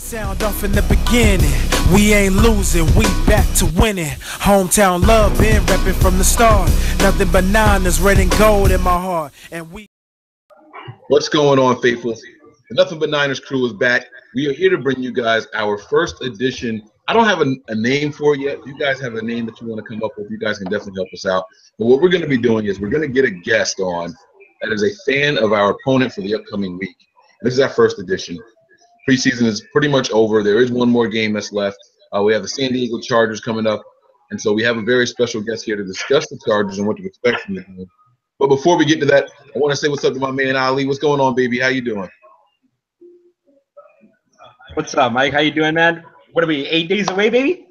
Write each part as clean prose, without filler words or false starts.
Sound off in the beginning, we ain't losing, we back to winning. Hometown love, been repping from the start. Nothing but Niners, red and gold in my heart. And we. What's going on, faithful? The Nothing But Niners crew is back. We are here to bring you guys our first edition. I don't have a name for it yet. If you guys have a name that you want to come up with, you guys can definitely help us out. But what we're going to be doing is we're going to get a guest on that is a fan of our opponent for the upcoming week. This is our first edition. Preseason is pretty much over. There is one more game that's left. We have the San Diego Chargers coming up, and so we have a very special guest here to discuss the Chargers and what to expect from the game. But before we get to that, I want to say what's up to my man Ali. What's going on, baby? How you doing? What's up, Mike? How you doing, man? What are we, 8 days away, baby?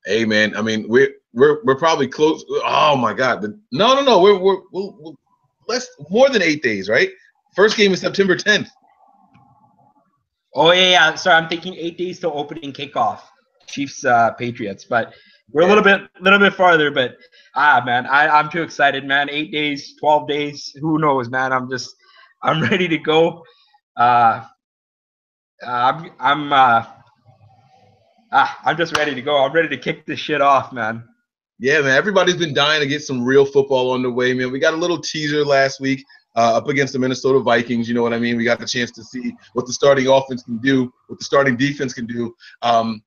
Hey, man. I mean, we're probably close. Oh my God! No. We're less more than 8 days, right? First game is September 10th. Oh yeah. Sorry, I'm thinking 8 days till opening kickoff, Chiefs Patriots. But we're a little bit farther. But man, I'm too excited, man. 8 days, 12 days, who knows, man? I'm ready to go. I'm just ready to go. I'm ready to kick this shit off, man. Yeah, man. Everybody's been dying to get some real football on the way, man. We got a little teaser last week up against the Minnesota Vikings. You know what I mean? We got the chance to see what the starting offense can do, what the starting defense can do. And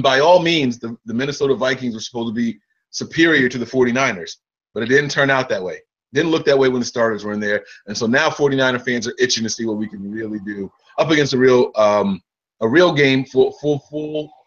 by all means, the Minnesota Vikings were supposed to be superior to the 49ers, but it didn't turn out that way. Didn't look that way when the starters were in there. And so now 49er fans are itching to see what we can really do up against a real game, full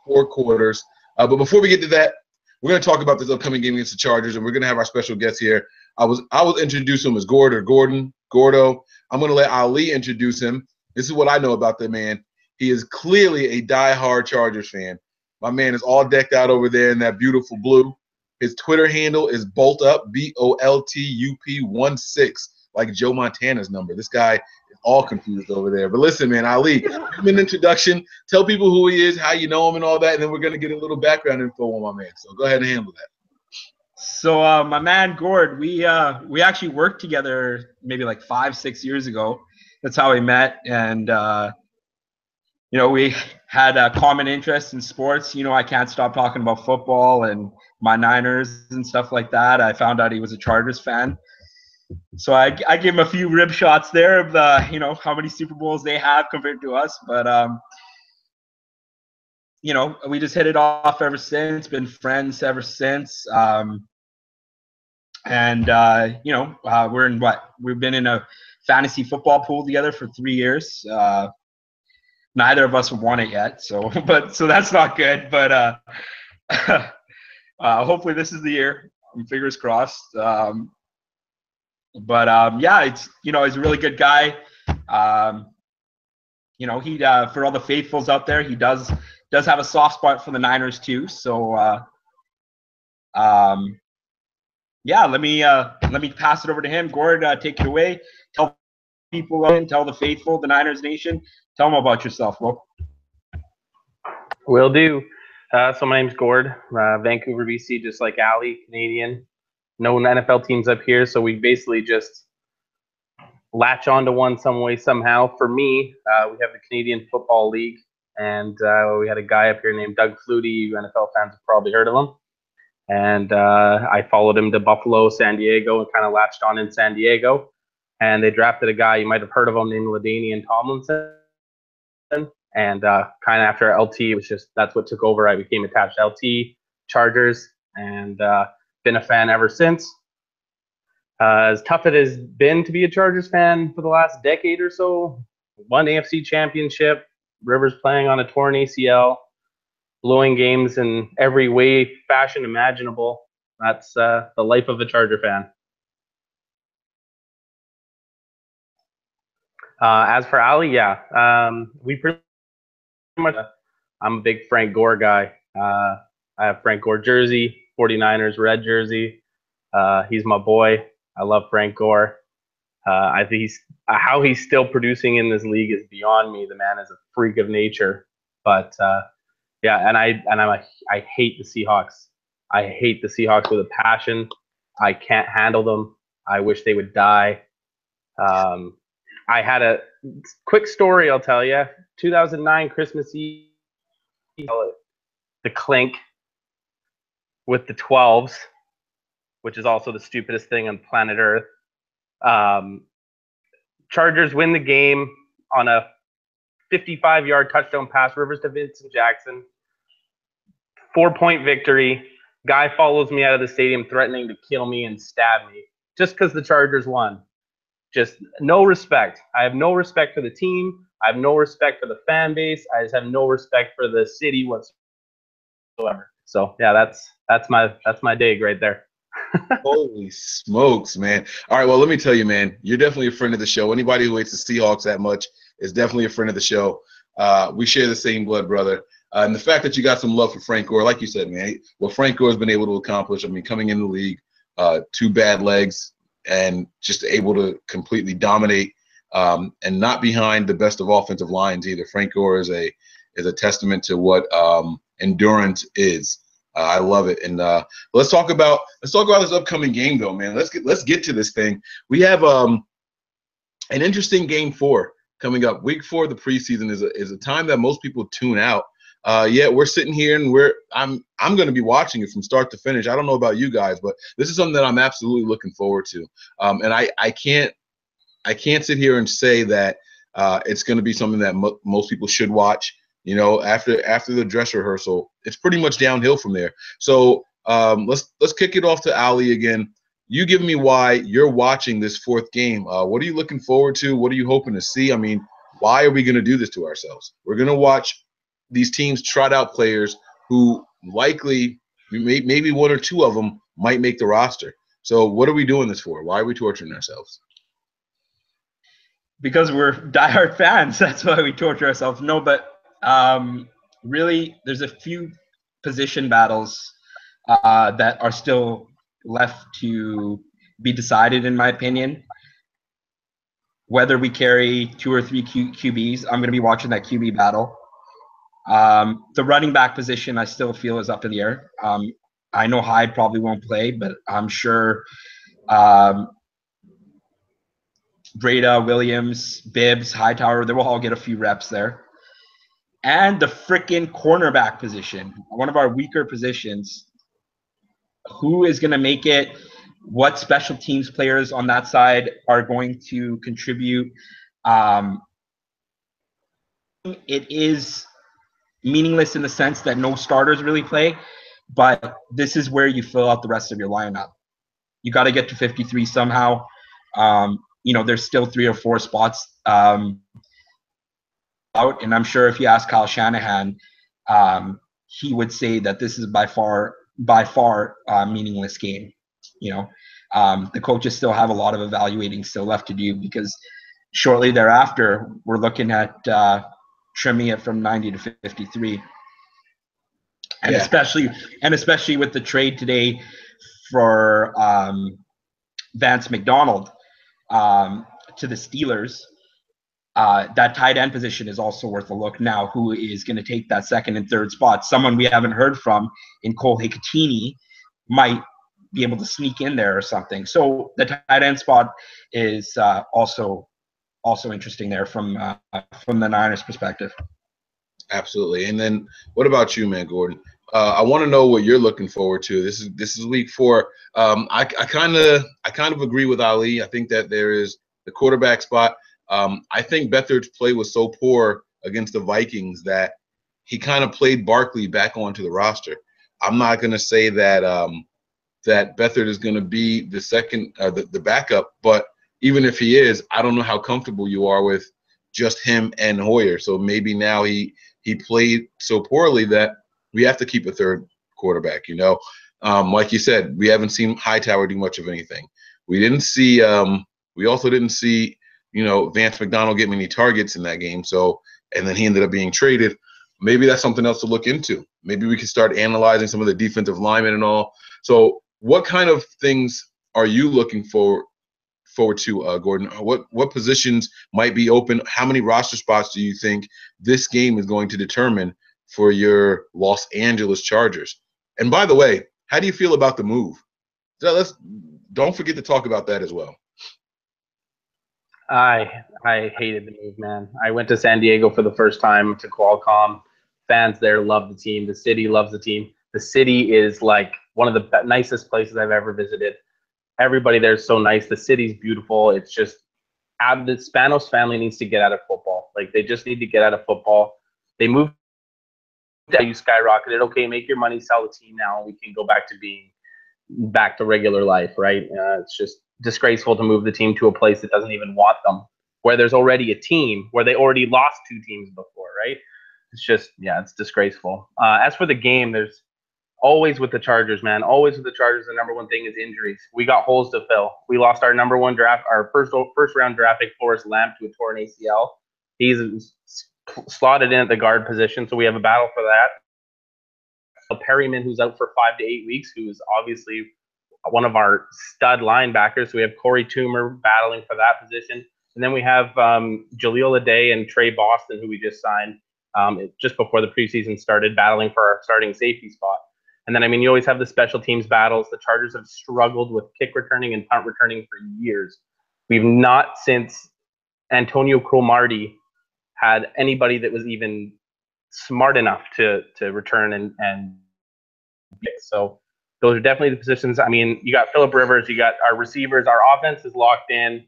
4 quarters. But before we get to that, we're going to talk about this upcoming game against the Chargers, and we're going to have our special guest here. I was introduce him as Gord or Gordo. I'm going to let Ali introduce him. This is what I know about the man. He is clearly a diehard Chargers fan. My man is all decked out over there in that beautiful blue. His Twitter handle is BoltUp, BOLTUP 16, like Joe Montana's number. This guy is all confused over there. But listen, man, Ali, give him an introduction. Tell people who he is, how you know him, and all that, and then we're going to get a little background info on my man. So go ahead and handle that. So my man Gord, we actually worked together maybe like 5-6 years ago. That's how we met, and we had a common interest in sports. I can't stop talking about football and my Niners and stuff like that. I found out he was a Chargers fan, so I gave him a few rib shots there of how many Super Bowls they have compared to us. But we just hit it off ever since. Been friends ever since. We're in we've been in a fantasy football pool together for 3 years. Neither of us have won it yet, so that's not good. But hopefully this is the year. Fingers crossed. He's a really good guy. He for all the faithfuls out there, he does have a soft spot for the Niners too. So let me pass it over to him. Gord, take it away. Tell people and tell the faithful, the Niners Nation. Tell them about yourself, bro. Will do. So my name's Gord, Vancouver, BC, just like Ali, Canadian. No NFL teams up here, so we basically just latch onto one some way, somehow. For me, we have the Canadian Football League, and we had a guy up here named Doug Flutie. You NFL fans have probably heard of him. And I followed hof him to Buffalo, San Diego, and kind of latched on in San Diego. And they drafted a guy, you might have heard of him, named LaDainian Tomlinson. And kind of after LT, that's what took over. I became attached to LT, Chargers, and been a fan ever since. As tough it has been to be a Chargers fan for the last decade or so, won AFC Championship, Rivers playing on a torn ACL, blowing games in every way, fashion imaginable. That's the life of a Charger fan. As for Ali, we pretty much. I'm a big Frank Gore guy. I have Frank Gore jersey, 49ers red jersey. He's my boy. I love Frank Gore. I think how he's still producing in this league is beyond me. The man is a freak of nature. But I hate the Seahawks. I hate the Seahawks with a passion. I can't handle them. I wish they would die. I had a quick story I'll tell you. 2009 Christmas Eve, the clink with the 12s, which is also the stupidest thing on planet Earth. Chargers win the game on a 55-yard touchdown pass, Rivers to Vincent Jackson. 4-point victory. Guy follows me out of the stadium threatening to kill me and stab me just because the Chargers won. Just no respect. I have no respect for the team. I have no respect for the fan base. I just have no respect for the city whatsoever. So yeah, that's my dig right there. Holy smokes, man. All right, well, let me tell you, man, you're definitely a friend of the show. Anybody who hates the Seahawks that much is definitely a friend of the show. We share the same blood, brother. And the fact that you got some love for Frank Gore, like you said, man, what Frank Gore has been able to accomplish, I mean, coming in the league, 2 bad legs, and just able to completely dominate and not behind the best of offensive lines either. Frank Gore is a testament to what endurance is. I love it. And let's talk about this upcoming game, though, man. Let's get to this thing. We have an interesting game 4 coming up. Week 4 of the preseason is a time that most people tune out. Yet we're sitting here and I'm going to be watching it from start to finish. I don't know about you guys, but this is something that I'm absolutely looking forward to. And I can't sit here and say that it's going to be something that most people should watch. You know, after the dress rehearsal, it's pretty much downhill from there. So let's kick it off to Ali again. You give me why you're watching this 4th game. What are you looking forward to? What are you hoping to see? I mean, why are we going to do this to ourselves? We're going to watch these teams trot out players who likely, maybe 1 or 2 of them might make the roster. So what are we doing this for? Why are we torturing ourselves? Because we're diehard fans. That's why we torture ourselves. No, but really, there's a few position battles that are still left to be decided, in my opinion. Whether we carry 2 or 3 QBs, I'm going to be watching that QB battle. The running back position, I still feel is up in the air. I know Hyde probably won't play, but I'm sure Breda, Williams, Bibbs, Hightower, they will all get a few reps there. And the freaking cornerback position, one of our weaker positions. Who is going to make it? What special teams players on that side are going to contribute? It is meaningless in the sense that no starters really play, but this is where you fill out the rest of your lineup. You got to get to 53 somehow. You know, there's still 3 or 4 spots out, and I'm sure if you ask Kyle Shanahan, he would say that this is by far meaningless game. You know, the coaches still have a lot of evaluating still left to do, because shortly thereafter we're looking at trimming it from 90 to 53, and especially with the trade today for Vance McDonald to the Steelers. That tight end position is also worth a look now. Who is going to take that 2nd and 3rd spot? Someone we haven't heard from in Cole Hikatini might be able to sneak in there or something. So the tight end spot is also interesting there from the Niners perspective. Absolutely. And then what about you, man, Gordon? I want to know what you're looking forward to. This is week 4. I kind of agree with Ali. I think that there is the quarterback spot. I think Beathard's play was so poor against the Vikings that he kind of played Barkley back onto the roster. I'm not going to say that that Beathard is going to be the second, the backup, but even if he is, I don't know how comfortable you are with just him and Hoyer. So maybe now he played so poorly that we have to keep a 3rd quarterback. You know, like you said, we haven't seen Hightower do much of anything. We didn't see. We also didn't see, you know, Vance McDonald get many targets in that game. So, and then he ended up being traded. Maybe that's something else to look into. Maybe we can start analyzing some of the defensive linemen and all. So, what kind of things are you looking forward to, Gordon? What positions might be open? How many roster spots do you think this game is going to determine for your Los Angeles Chargers? And by the way, how do you feel about the move? So don't forget to talk about that as well. I hated the move, man. I went to San Diego for the first time to Qualcomm. Fans there love the team. The city loves the team. The city is like one of the nicest places I've ever visited. Everybody there is so nice. The city's beautiful. It's just the Spanos family needs to get out of football. Like they just need to get out of football. They moved. You skyrocketed. Okay, make your money, sell the team now. We can go back to being back to regular life, right? It's just disgraceful to move the team to a place that doesn't even want them, where there's already a team, where they already lost 2 teams before, right? It's just, yeah, it's disgraceful. As for the game, there's always with the Chargers, man. Always with the Chargers, the number one thing is injuries. We got holes to fill. We lost our number one draft, our first round draft pick, Forrest Lamp, to a torn ACL. He's slotted in at the guard position, so we have a battle for that. Perryman, who's out for 5 to 8 weeks, who is obviously one of our stud linebackers. So we have Corey Toomer battling for that position. And then we have Jaleel Ade and Trey Boston, who we just signed just before the preseason started, battling for our starting safety spot. And then, I mean, you always have the special teams battles. The Chargers have struggled with kick returning and punt returning for years. We've not, since Antonio Cromartie, had anybody that was even smart enough to return and so those are definitely the positions. I mean, you got Phillip Rivers, you got our receivers, our offense is locked in.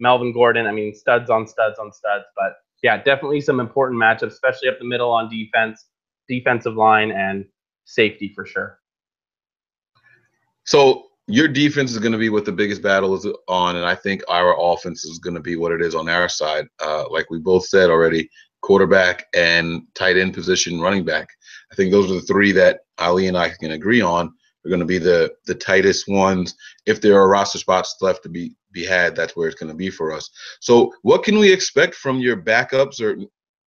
Melvin Gordon, I mean, studs on studs on studs. But yeah, definitely some important matchups, especially up the middle on defense, defensive line, and safety for sure. So your defense is going to be what the biggest battle is on, and I think our offense is going to be what it is on our side. Like we both said already, quarterback and tight end position, running back. I think those are the 3 that Ali and I can agree on are going to be the tightest ones. If there are roster spots left to be had, that's where it's going to be for us. So what can we expect from your backups? Or,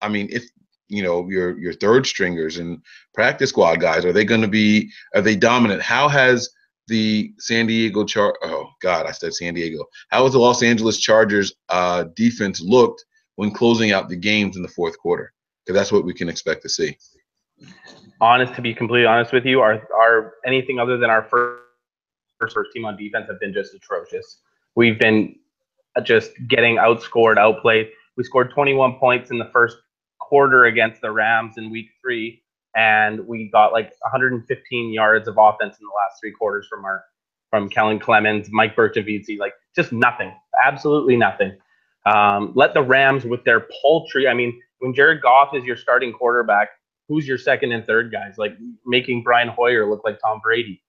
I mean, if you know your third stringers and practice squad guys, are they dominant? How has the San Diego How has the Los Angeles Chargers defense looked when closing out the games in the fourth quarter? Because that's what we can expect to see. To be completely honest with you, our anything other than our first team on defense have been just atrocious. We've been just getting outscored, outplayed. We scored 21 points in the first quarter against the Rams in week 3, and we got like 115 yards of offense in the last 3 quarters from Kellen Clemens, Mike Bertavizzi, like just nothing, absolutely nothing. Let the Rams with their poultry. I mean, when Jared Goff is your starting quarterback, who's your second and third guys? Like making Brian Hoyer look like Tom Brady.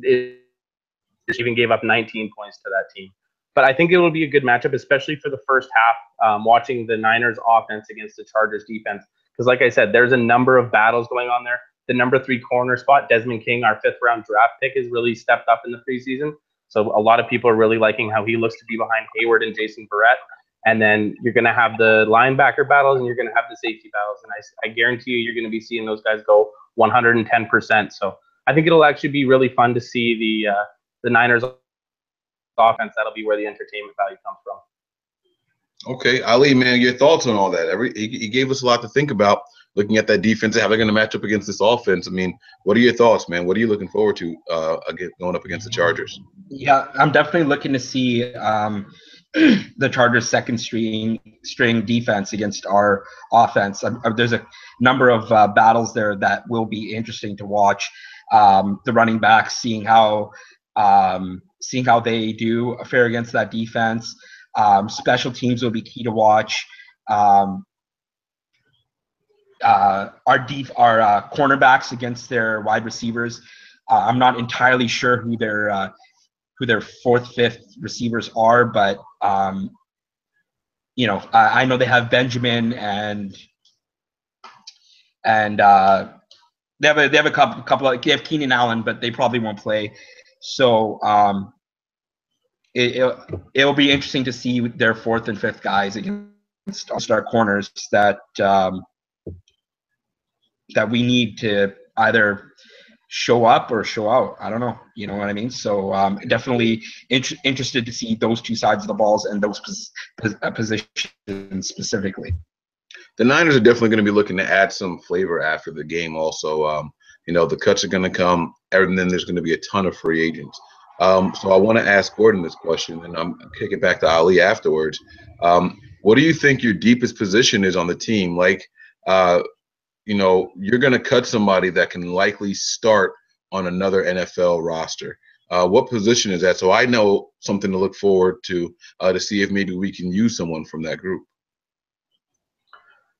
It even gave up 19 points to that team. But I think it will be a good matchup, especially for the first half, watching the Niners offense against the Chargers defense. Because like I said, there's a number of battles going on there. The number 3 corner spot, Desmond King, our 5th round draft pick, has really stepped up in the preseason. So a lot of people are really liking how he looks to be behind Hayward and Jason Verrett. And then you're going to have the linebacker battles and you're going to have the safety battles. And I guarantee you're going to be seeing those guys go 110%. So I think it'll actually be really fun to see the Niners offense. That'll be where the entertainment value comes from. Okay, Ali, man, your thoughts on all that? He gave us a lot to think about looking at that defense and how they're going to match up against this offense. I mean, what are your thoughts, man? What are you looking forward to going up against the Chargers? Yeah, I'm definitely looking to see the Chargers' second string defense against our offense. There's a number of battles there that will be interesting to watch. The running backs, seeing how they do fare against that defense. Special teams will be key to watch. Our cornerbacks against their wide receivers. I'm not entirely sure who their 4th, 5th receivers are, but I know they have Benjamin and they have a couple of, they have Keenan Allen, but they probably won't play. So it'll be interesting to see their 4th and 5th guys against our corners that we need to either show up or show out. I don't know. You know what I mean? So definitely interested to see those 2 sides of the balls and those positions specifically. The Niners are definitely going to be looking to add some flavor after the game also. The cuts are going to come, and then there's going to be a ton of free agents. So I want to ask Gordon this question, and I'm kicking back to Ali afterwards. What do you think your deepest position is on the team? Like, you're going to cut somebody that can likely start on another NFL roster. What position is that? So I know something to look forward to see if maybe we can use someone from that group.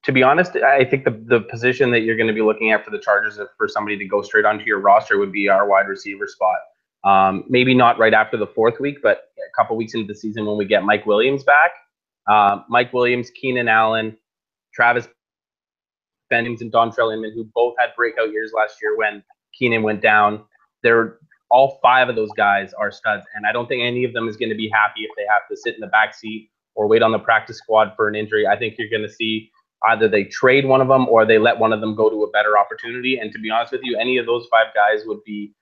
To be honest, I think the position that you're going to be looking at for the Chargers for somebody to go straight onto your roster would be our wide receiver spot. Maybe not right after the 4th week, but a couple weeks into the season when we get Mike Williams back. Mike Williams, Keenan Allen, Travis Bennings, and Dontrell Inman, who both had breakout years last year when Keenan went down. All 5 of those guys are studs, and I don't think any of them is going to be happy if they have to sit in the back seat or wait on the practice squad for an injury. I think you're going to see either they trade one of them or they let one of them go to a better opportunity. And to be honest with you, any of those 5 guys would be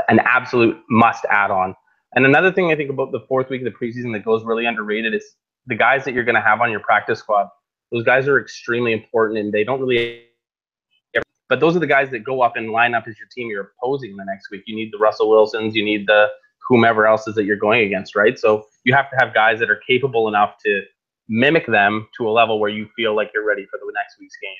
an absolute must add on. And another thing I think about the 4th week of the preseason that goes really underrated is the guys that you're going to have on your practice squad. Those guys are extremely important, and they don't really. But those are the guys that go up and line up as your team you're opposing the next week. You need the Russell Wilsons, you need the whomever else is that you're going against, right? So you have to have guys that are capable enough to mimic them to a level where you feel like you're ready for the next week's game.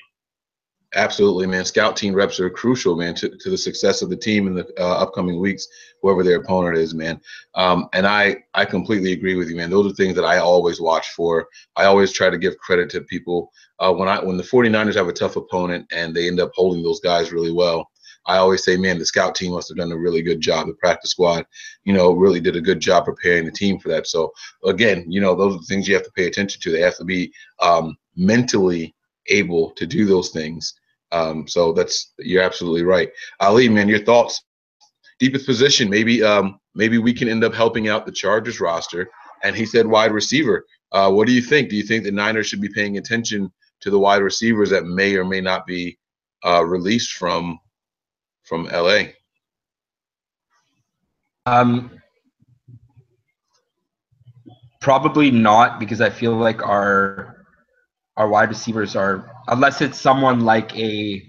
Absolutely, man. Scout team reps are crucial, man, to the success of the team in the upcoming weeks, whoever their opponent is, man. And I completely agree with you, man. Those are things that I always watch for. I always try to give credit to people. When the 49ers have a tough opponent and they end up holding those guys really well, I always say, man, the scout team must have done a really good job. The practice squad, really did a good job preparing the team for that. So, again, those are the things you have to pay attention to. They have to be mentally able to do those things. So you're absolutely right. Ali, man, your thoughts, deepest position, maybe we can end up helping out the Chargers roster. And he said wide receiver. What do you think? Do you think the Niners should be paying attention to the wide receivers that may or may not be released from LA? Probably not, because I feel like our wide receivers are, unless it's someone like a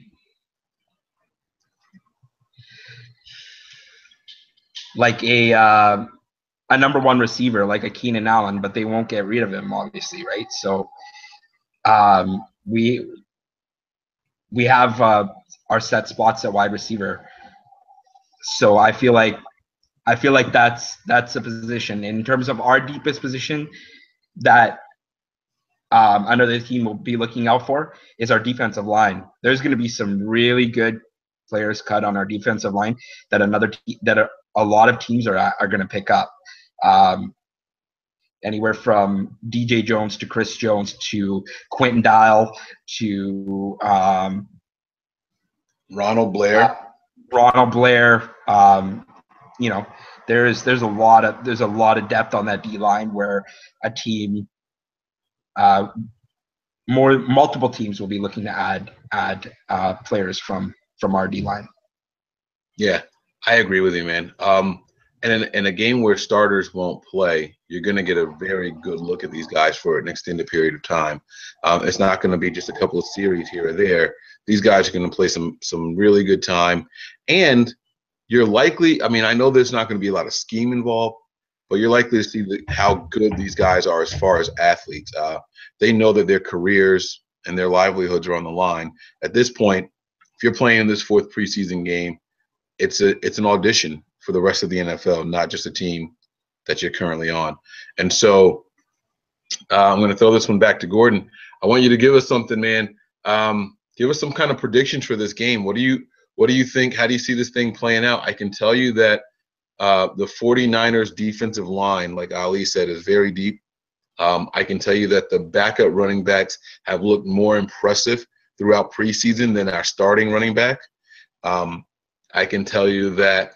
number 1 receiver like a Keenan Allen, but they won't get rid of him, obviously, right? So we have our set spots at wide receiver. So I feel like that's a position. In terms of our deepest position that another team will be looking out for is our defensive line. There's going to be some really good players cut on our defensive line that a lot of teams are going to pick up. Anywhere from DJ Jones to Chris Jones to Quentin Dial to Ronald Blair. There's a lot of depth on that D line where a team, multiple teams will be looking to add players from our D line. Yeah, I agree with you, man. And in a game where starters won't play, you're going to get a very good look at these guys for an extended period of time. It's not going to be just a couple of series here or there. These guys are going to play some really good time. And you're likely, I know there's not going to be a lot of scheme involved, but you're likely to see how good these guys are as far as athletes. They know that their careers and their livelihoods are on the line. At this point, if you're playing this 4th preseason game, it's an audition for the rest of the NFL, not just a team that you're currently on. And so I'm going to throw this one back to Gordon. I want you to give us something, man. Give us some kind of predictions for this game. What do you think? How do you see this thing playing out? I can tell you that the 49ers defensive line, like Ali said, is very deep. I can tell you that the backup running backs have looked more impressive throughout preseason than our starting running back. I can tell you that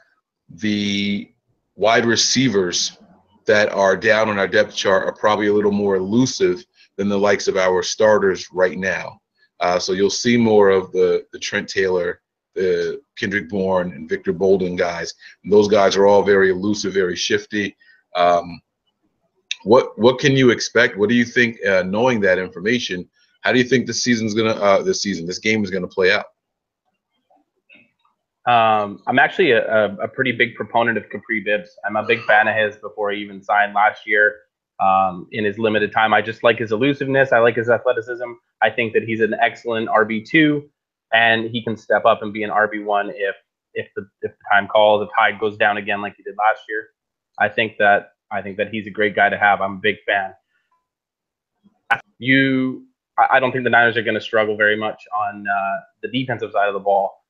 the wide receivers that are down on our depth chart are probably a little more elusive than the likes of our starters right now. So you'll see more of the Trent Taylor, the Kendrick Bourne, and Victor Bolden guys. And those guys are all very elusive, very shifty. What can you expect? What do you think, knowing that information? How do you think this game is gonna play out? I'm actually a pretty big proponent of Capri Bibbs. I'm a big fan of his before he even signed last year. In his limited time, I just like his elusiveness. I like his athleticism. I think that he's an excellent RB2, and he can step up and be an RB1 if the time calls, if Hyde goes down again like he did last year. I think that he's a great guy to have. I'm a big fan. I don't think the Niners are going to struggle very much on the defensive side of the ball.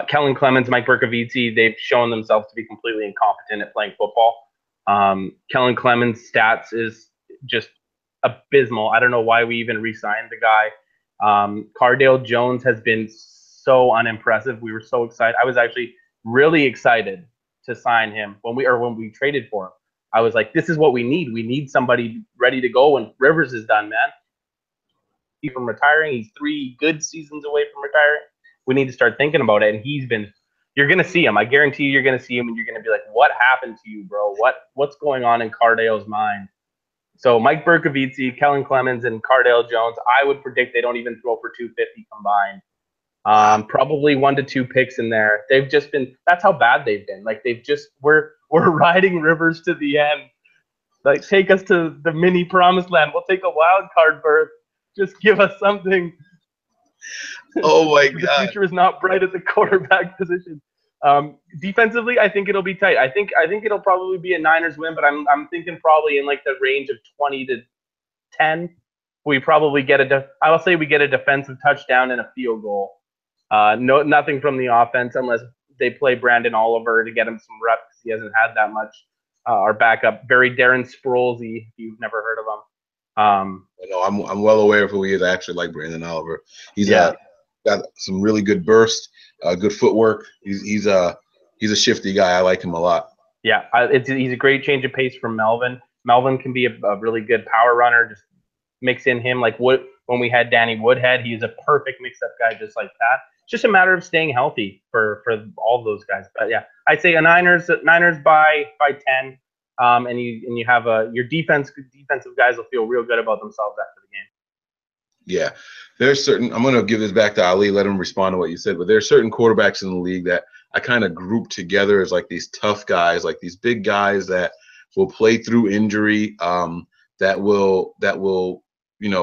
Kellen Clemens, Mike Berkovitz, they've shown themselves to be completely incompetent at playing football. Kellen Clemens' stats is just abysmal. I don't know why we even re-signed the guy. Cardale Jones has been so unimpressive. We were so excited. I was actually really excited to sign him when we traded for him. I was like, this is what we need. We need somebody ready to go when Rivers is done, man. He's from retiring. He's 3 good seasons away from retiring. We need to start thinking about it. And you're going to see him. I guarantee you're going to see him and you're going to be like, what happened to you, bro? What's going on in Cardale's mind? So Mike Berkovitz, Kellen Clemens, and Cardale Jones, I would predict they don't even throw for 250 combined. Probably 1 to 2 picks in there. They've just been, that's how bad they've been. Like we're riding Rivers to the end. Like, take us to the mini promised land. We'll take a wild card berth. Just give us something. Oh my The God. future is not bright at the quarterback position. Defensively, I think it'll be tight. I think it'll probably be a Niners win, but I'm thinking probably in like the range of 20 to 10. We probably get I'll say we get a defensive touchdown and a field goal. Nothing from the offense unless they play Brandon Oliver to get him some reps. He hasn't had that much. Our backup, very Darren Sproulsy, if you've never heard of him. No, I'm well aware of who he is. I actually like Brandon Oliver. He's got some really good burst, good footwork. He's a shifty guy. I like him a lot. Yeah, he's a great change of pace from Melvin. Melvin can be a really good power runner. Just mix in him like when we had Danny Woodhead. He's a perfect mix-up guy just like that. It's just a matter of staying healthy for all of those guys. But yeah, I'd say a Niners by 10. And you have your defensive guys will feel real good about themselves after the game. Yeah, there's certain. I'm going to give this back to Ali. Let him respond to what you said. But there are certain quarterbacks in the league that I kind of group together as like these tough guys, like these big guys that will play through injury, that will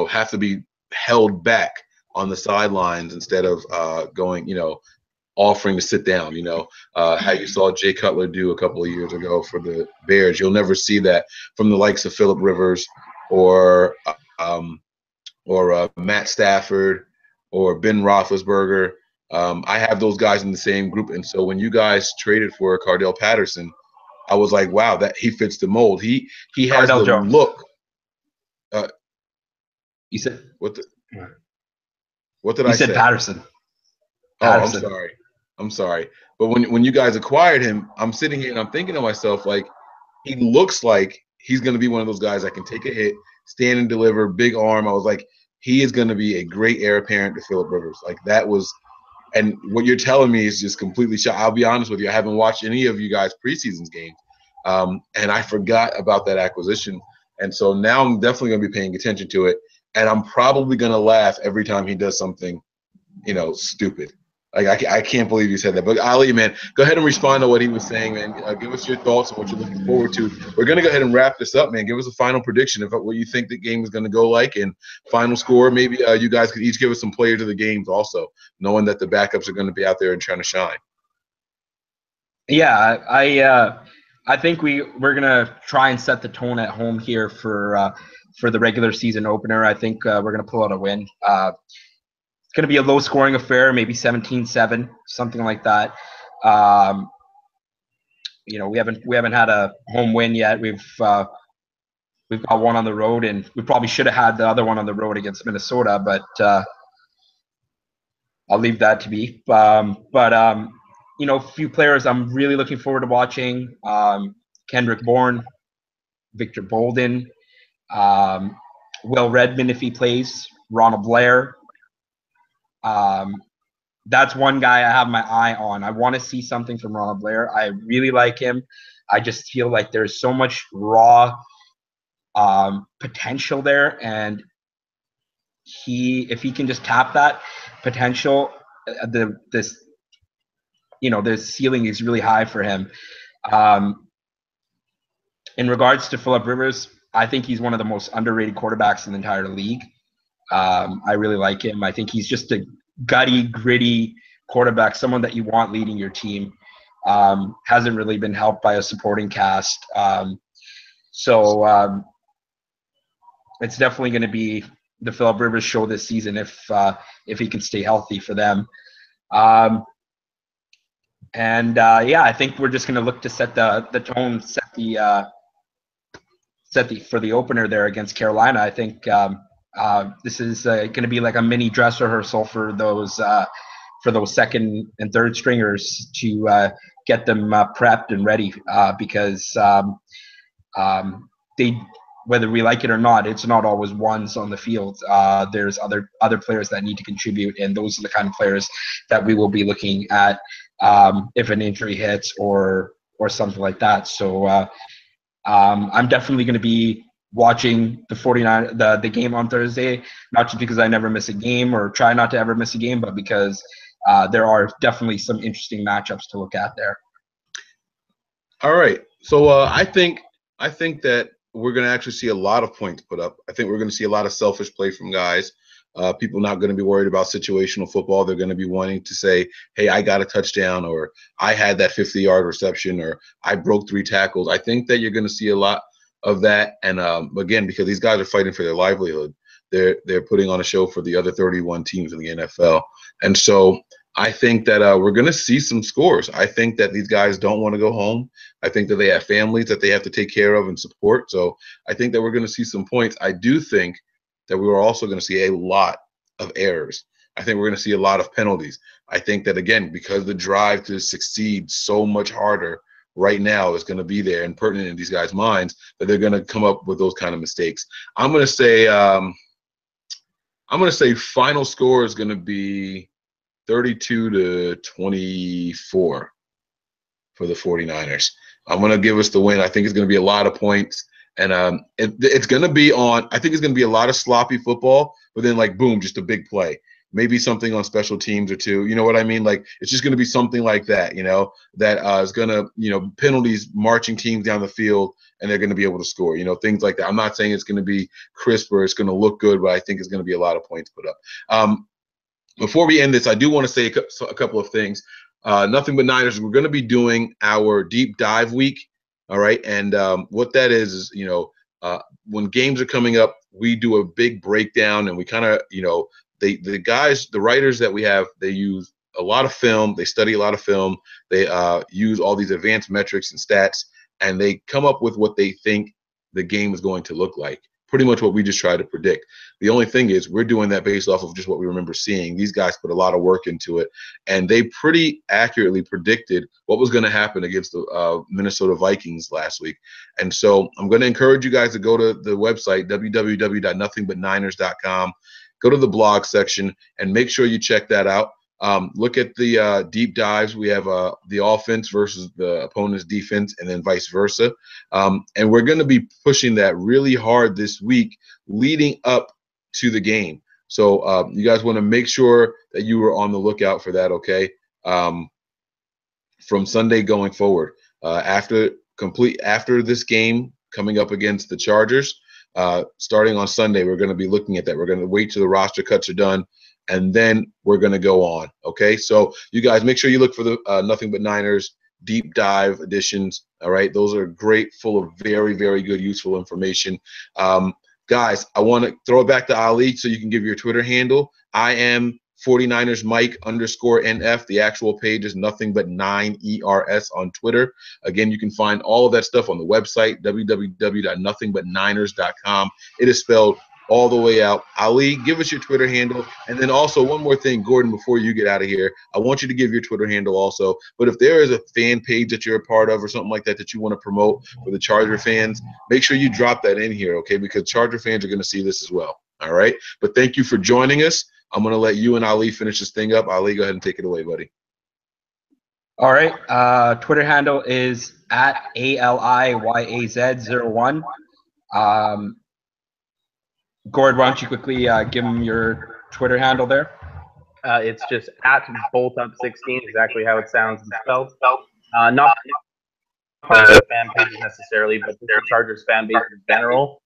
have to be held back on the sidelines instead of going, offering to sit down, how you saw Jay Cutler do a couple of years ago for the Bears. You'll never see that from the likes of Phillip Rivers or Matt Stafford or Ben Roethlisberger. I have those guys in the same group. And so when you guys traded for Cardell Patterson, I was like, wow, that he fits the mold. He has Cardell the Jones. look. You said What did you I said say? Patterson. Oh, I'm sorry. But when you guys acquired him, I'm sitting here and I'm thinking to myself, like, he looks like he's going to be one of those guys that can take a hit, stand and deliver, big arm. I was like, he is going to be a great heir apparent to Phillip Rivers. Like, that was – and what you're telling me is just completely shot. I'll be honest with you. I haven't watched any of you guys' preseason games, and I forgot about that acquisition. And so now I'm definitely going to be paying attention to it, and I'm probably going to laugh every time he does something, stupid. Like, I can't believe you said that. But Ali, man, go ahead and respond to what he was saying, man. Give us your thoughts on what you're looking forward to. We're going to go ahead and wrap this up, man. Give us a final prediction of what you think the game is going to go like and final score. Maybe you guys could each give us some players of the games also, knowing that the backups are going to be out there and trying to shine. Yeah, I think we're gonna try and set the tone at home here for the regular season opener. I think we're gonna pull out a win. It's gonna be a low scoring affair, maybe 17-7, something like that. We haven't had a home win yet. We've got one on the road, and we probably should have had the other one on the road against Minnesota, but I'll leave that to be. A few players I'm really looking forward to watching. Kendrick Bourne, Victor Bolden, Will Redmond if he plays, Ronald Blair. That's one guy I have my eye on. I want to see something from Ronald Blair. I really like him. I just feel like there's so much raw potential there, and if he can just tap that potential, the ceiling is really high for him. In regards to Phillip Rivers, I think he's one of the most underrated quarterbacks in the entire league. I really like him. I think he's just a gutty, gritty quarterback, someone that you want leading your team. Hasn't really been helped by a supporting cast. So it's definitely going to be the Phillip Rivers show this season if he can stay healthy for them. I think we're just going to look to set the tone, set the for the opener there against Carolina. I think this is going to be like a mini dress rehearsal for those second and third stringers to get them prepped and ready because they, whether we like it or not, it's not always ones on the field. There's other players that need to contribute, and those are the kind of players that we will be looking at if an injury hits or something like that. So I'm definitely going to be watching the game on Thursday, not just because I never miss a game or try not to ever miss a game, but because there are definitely some interesting matchups to look at there. All right. So I think that we're going to actually see a lot of points put up. I think we're going to see a lot of selfish play from guys. People not going to be worried about situational football. They're going to be wanting to say, hey, I got a touchdown, or I had that 50-yard reception, or I broke 3 tackles. I think that you're going to see a lot of that. And again, because these guys are fighting for their livelihood, they're putting on a show for the other 31 teams in the NFL. And so I think that we're going to see some scores. I think that these guys don't want to go home. I think that they have families that they have to take care of and support. So I think that we're going to see some points. I do think that we are also going to see a lot of errors. I think we're going to see a lot of penalties. I think that, again, because the drive to succeed so much harder right now is going to be there and pertinent in these guys' minds, that they're going to come up with those kind of mistakes. I'm going to say final score is going to be 32-24 for the 49ers. I'm going to give us the win. I think it's going to be a lot of points. And it's going to be I think it's going to be a lot of sloppy football, but then, like, boom, just a big play. Maybe something on special teams or two. You know what I mean? Like, it's just going to be something like that, that is going to, penalties, marching teams down the field, and they're going to be able to score, things like that. I'm not saying it's going to be crisp or it's going to look good, but I think it's going to be a lot of points put up. Before we end this, I do want to say a couple of things. Nothing But Niners, we're going to be doing our deep dive week. All right. And what that is, when games are coming up, we do a big breakdown, and we kind of, the writers that we have, they use a lot of film. They study a lot of film. They use all these advanced metrics and stats, and they come up with what they think the game is going to look like. Pretty much what we just try to predict. The only thing is we're doing that based off of just what we remember seeing. These guys put a lot of work into it, and they pretty accurately predicted what was going to happen against the Minnesota Vikings last week. And so I'm going to encourage you guys to go to the website, www.nothingbutniners.com, go to the blog section, and make sure you check that out. Look at the deep dives. We have the offense versus the opponent's defense, and then vice versa. And we're going to be pushing that really hard this week leading up to the game. So you guys want to make sure that you are on the lookout for that, okay? From Sunday going forward. After this game coming up against the Chargers, starting on Sunday, we're going to be looking at that. We're going to wait till the roster cuts are done, and then we're going to go on, okay? So you guys make sure you look for the Nothing But Niners deep dive editions, all right? Those are great, full of very, very good, useful information. Guys, I want to throw it back to Ali so you can give your Twitter handle. I am 49ers Mike _NF. The actual page is Nothing But 9ERS on Twitter. Again, you can find all of that stuff on the website, www.nothingbutniners.com. It is spelled all the way out. Ali, give us your Twitter handle. And then also one more thing, Gordon, before you get out of here, I want you to give your Twitter handle also. But if there is a fan page that you're a part of or something like that you want to promote for the Charger fans, make sure you drop that in here, okay? Because Charger fans are going to see this as well, all right? But thank you for joining us. I'm going to let you and Ali finish this thing up. Ali, go ahead and take it away, buddy. All right. Twitter handle is at ALIYAZ01. Gord, why don't you quickly give him your Twitter handle there? It's just at Bolt Up 16, exactly how it sounds and spelled. Not part of the fan pages necessarily, but just the Chargers fan base in general.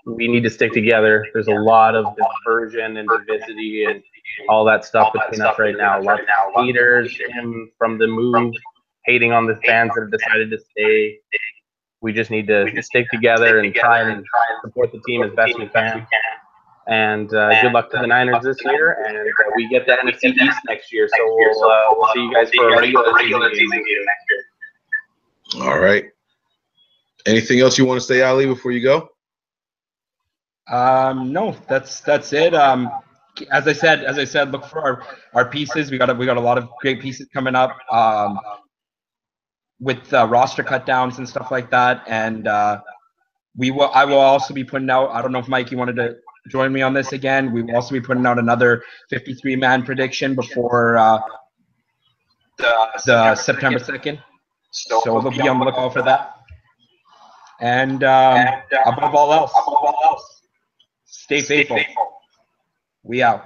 We need to stick together. There's a lot of diversion and diversity and all that stuff between us right now. A lot of haters, him from the move, hating on the fans that have decided to stay. We just need to stick together and try and support the team as best we can. And good luck to the Niners this year. And we get the NFC East next year. So we'll see you guys for a regular season game next year. All right. Anything else you want to say, Ali, before you go? No, that's it. As I said, look for our pieces. We got a lot of great pieces coming up. With roster cut downs and stuff like that. And I will also be putting out, I don't know if Mike, you wanted to join me on this again. We will also be putting out another 53-man prediction before the September 2nd. So we'll be on the lookout for that. And above all else, stay faithful. We out.